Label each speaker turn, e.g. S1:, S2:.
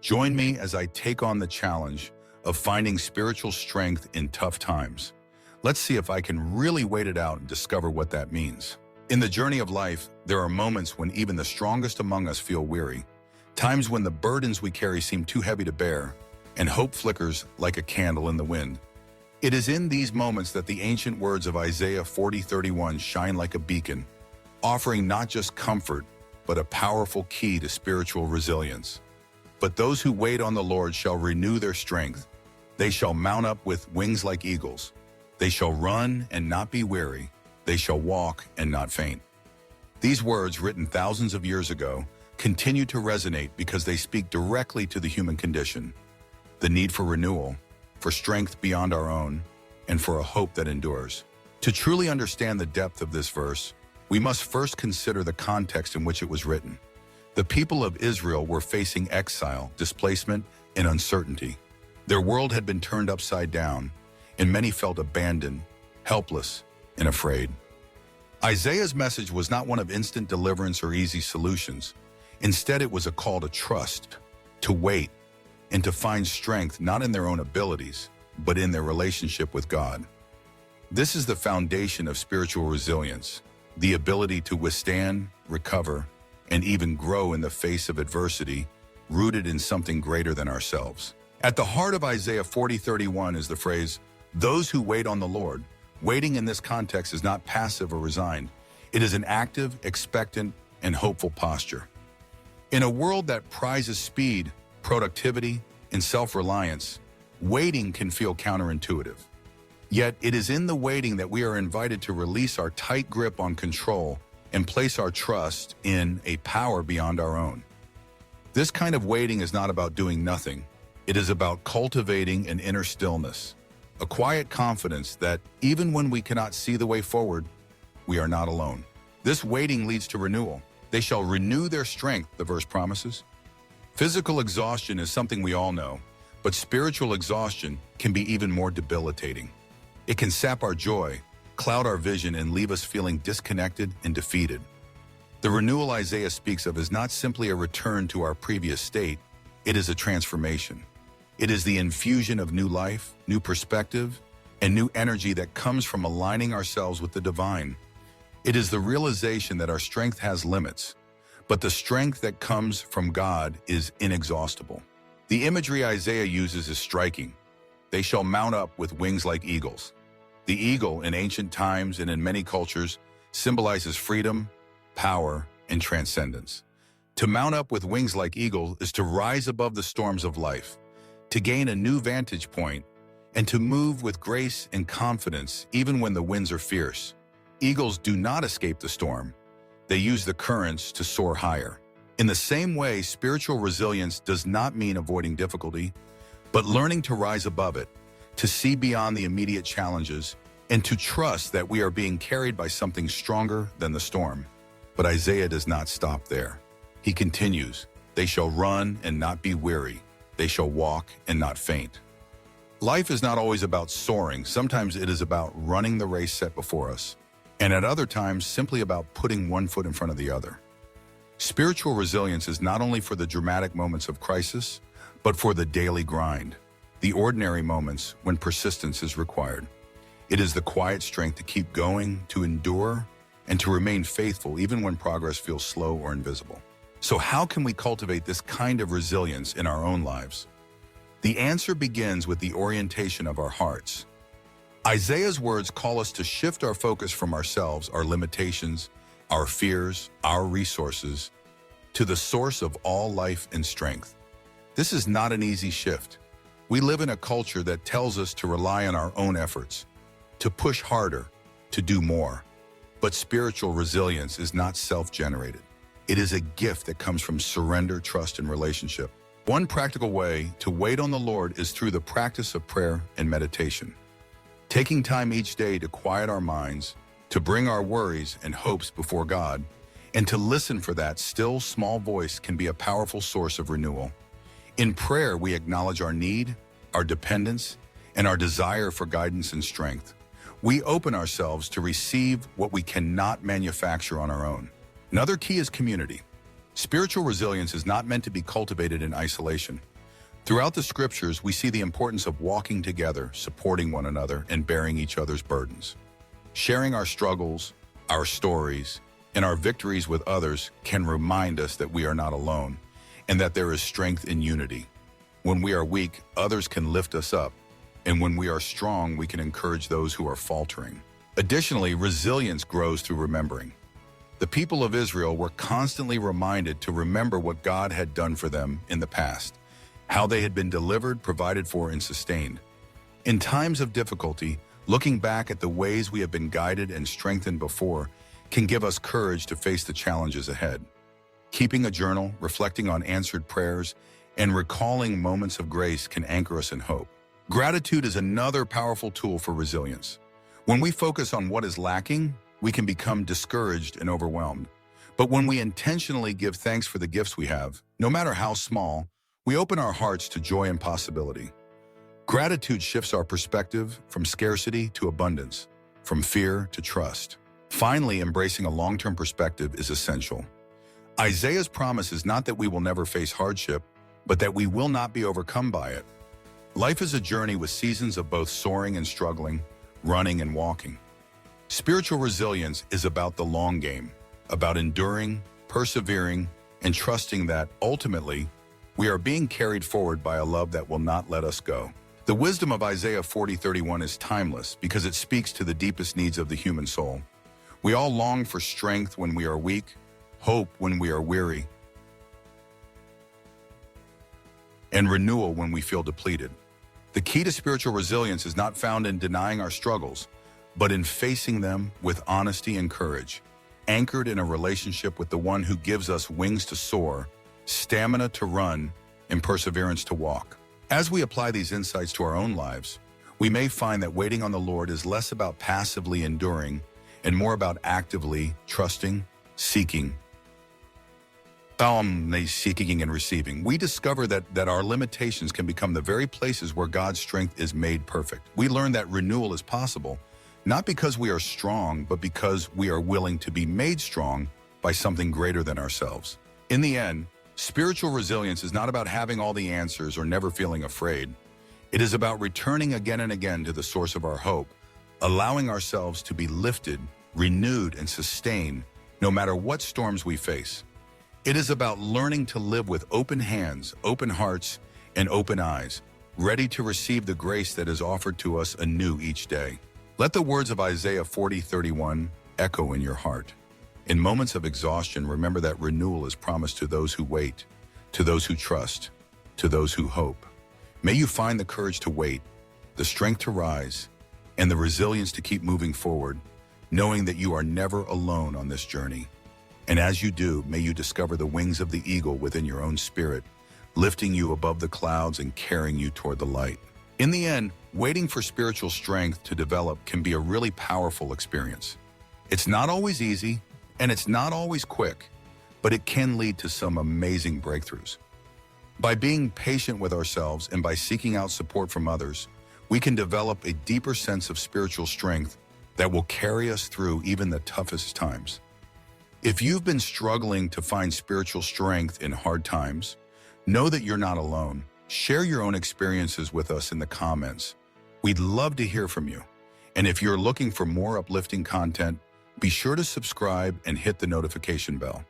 S1: Join me as I take on the challenge of finding spiritual strength in tough times. Let's see if I can really wait it out and discover what that means. In the journey of life, there are moments when even the strongest among us feel weary, times when the burdens we carry seem too heavy to bear, and hope flickers like a candle in the wind. It is in these moments that the ancient words of Isaiah 40:31 shine like a beacon, offering not just comfort, but a powerful key to spiritual resilience. But those who wait on the Lord shall renew their strength. They shall mount up with wings like eagles. They shall run and not be weary. They shall walk and not faint. These words, written thousands of years ago, continue to resonate because they speak directly to the human condition, the need for renewal, for strength beyond our own, and for a hope that endures. To truly understand the depth of this verse, we must first consider the context in which it was written. The people of Israel were facing exile, displacement, and uncertainty. Their world had been turned upside down, and many felt abandoned, helpless, and afraid. Isaiah's message was not one of instant deliverance or easy solutions. Instead, it was a call to trust, to wait, and to find strength not in their own abilities, but in their relationship with God. This is the foundation of spiritual resilience, the ability to withstand, recover, and even grow in the face of adversity, rooted in something greater than ourselves. At the heart of Isaiah 40:31 is the phrase, "Those who wait on the Lord." Waiting in this context is not passive or resigned. It is an active, expectant, and hopeful posture. In a world that prizes speed, productivity, and self-reliance, waiting can feel counterintuitive. Yet it is in the waiting that we are invited to release our tight grip on control and place our trust in a power beyond our own. This kind of waiting is not about doing nothing. It is about cultivating an inner stillness, a quiet confidence that even when we cannot see the way forward, we are not alone. This waiting leads to renewal. They shall renew their strength, the verse promises. Physical exhaustion is something we all know, but spiritual exhaustion can be even more debilitating. It can sap our joy, cloud our vision, and leave us feeling disconnected and defeated. The renewal Isaiah speaks of is not simply a return to our previous state, it is a transformation. It is the infusion of new life, new perspective, and new energy that comes from aligning ourselves with the divine. It is the realization that our strength has limits, but the strength that comes from God is inexhaustible. The imagery Isaiah uses is striking. They shall mount up with wings like eagles. The eagle, in ancient times and in many cultures, symbolizes freedom, power, and transcendence. To mount up with wings like eagles is to rise above the storms of life, to gain a new vantage point, and to move with grace and confidence even when the winds are fierce. Eagles do not escape the storm. They use the currents to soar higher. In the same way, spiritual resilience does not mean avoiding difficulty, but learning to rise above it, to see beyond the immediate challenges, and to trust that we are being carried by something stronger than the storm. But Isaiah does not stop there. He continues, "They shall run and not be weary. They shall walk and not faint." Life is not always about soaring. Sometimes it is about running the race set before us, and at other times simply about putting one foot in front of the other. Spiritual resilience is not only for the dramatic moments of crisis, but for the daily grind, the ordinary moments when persistence is required. It is the quiet strength to keep going, to endure, and to remain faithful even when progress feels slow or invisible. So how can we cultivate this kind of resilience in our own lives? The answer begins with the orientation of our hearts. Isaiah's words call us to shift our focus from ourselves, our limitations, our fears, our resources, to the source of all life and strength. This is not an easy shift. We live in a culture that tells us to rely on our own efforts, to push harder, to do more. But spiritual resilience is not self-generated. It is a gift that comes from surrender, trust, and relationship. One practical way to wait on the Lord is through the practice of prayer and meditation. Taking time each day to quiet our minds, to bring our worries and hopes before God, and to listen for that still small voice can be a powerful source of renewal. In prayer, we acknowledge our need, our dependence, and our desire for guidance and strength. We open ourselves to receive what we cannot manufacture on our own. Another key is community. Spiritual resilience is not meant to be cultivated in isolation. Throughout the scriptures, we see the importance of walking together, supporting one another, and bearing each other's burdens. Sharing our struggles, our stories, and our victories with others can remind us that we are not alone and that there is strength in unity. When we are weak, others can lift us up, and when we are strong, we can encourage those who are faltering. Additionally, resilience grows through remembering. The people of Israel were constantly reminded to remember what God had done for them in the past, how they had been delivered, provided for, and sustained. In times of difficulty, looking back at the ways we have been guided and strengthened before can give us courage to face the challenges ahead. Keeping a journal, reflecting on answered prayers, and recalling moments of grace can anchor us in hope. Gratitude is another powerful tool for resilience. When we focus on what is lacking, we can become discouraged and overwhelmed. But when we intentionally give thanks for the gifts we have, no matter how small, we open our hearts to joy and possibility. Gratitude shifts our perspective from scarcity to abundance, from fear to trust. Finally, embracing a long-term perspective is essential. Isaiah's promise is not that we will never face hardship, but that we will not be overcome by it. Life is a journey with seasons of both soaring and struggling, running and walking. Spiritual resilience is about the long game, about enduring, persevering, and trusting that, ultimately, we are being carried forward by a love that will not let us go. The wisdom of Isaiah 40:31 is timeless because it speaks to the deepest needs of the human soul. We all long for strength when we are weak, hope when we are weary, and renewal when we feel depleted. The key to spiritual resilience is not found in denying our struggles, but in facing them with honesty and courage, anchored in a relationship with the one who gives us wings to soar, stamina to run, and perseverance to walk. As we apply these insights to our own lives, we may find that waiting on the Lord is less about passively enduring and more about actively trusting, seeking and receiving. We discover that our limitations can become the very places where God's strength is made perfect. We learn that renewal is possible, not because we are strong, but because we are willing to be made strong by something greater than ourselves. In the end, spiritual resilience is not about having all the answers or never feeling afraid. It is about returning again and again to the source of our hope, allowing ourselves to be lifted, renewed, and sustained no matter what storms we face. It is about learning to live with open hands, open hearts, and open eyes, ready to receive the grace that is offered to us anew each day. Let the words of Isaiah 40:31 echo in your heart. In moments of exhaustion, remember that renewal is promised to those who wait, to those who trust, to those who hope. May you find the courage to wait, the strength to rise, and the resilience to keep moving forward, knowing that you are never alone on this journey. And as you do, may you discover the wings of the eagle within your own spirit, lifting you above the clouds and carrying you toward the light. In the end, waiting for spiritual strength to develop can be a really powerful experience. It's not always easy, and it's not always quick, but it can lead to some amazing breakthroughs. By being patient with ourselves and by seeking out support from others, we can develop a deeper sense of spiritual strength that will carry us through even the toughest times. If you've been struggling to find spiritual strength in hard times, know that you're not alone. Share your own experiences with us in the comments. We'd love to hear from you. And if you're looking for more uplifting content, be sure to subscribe and hit the notification bell.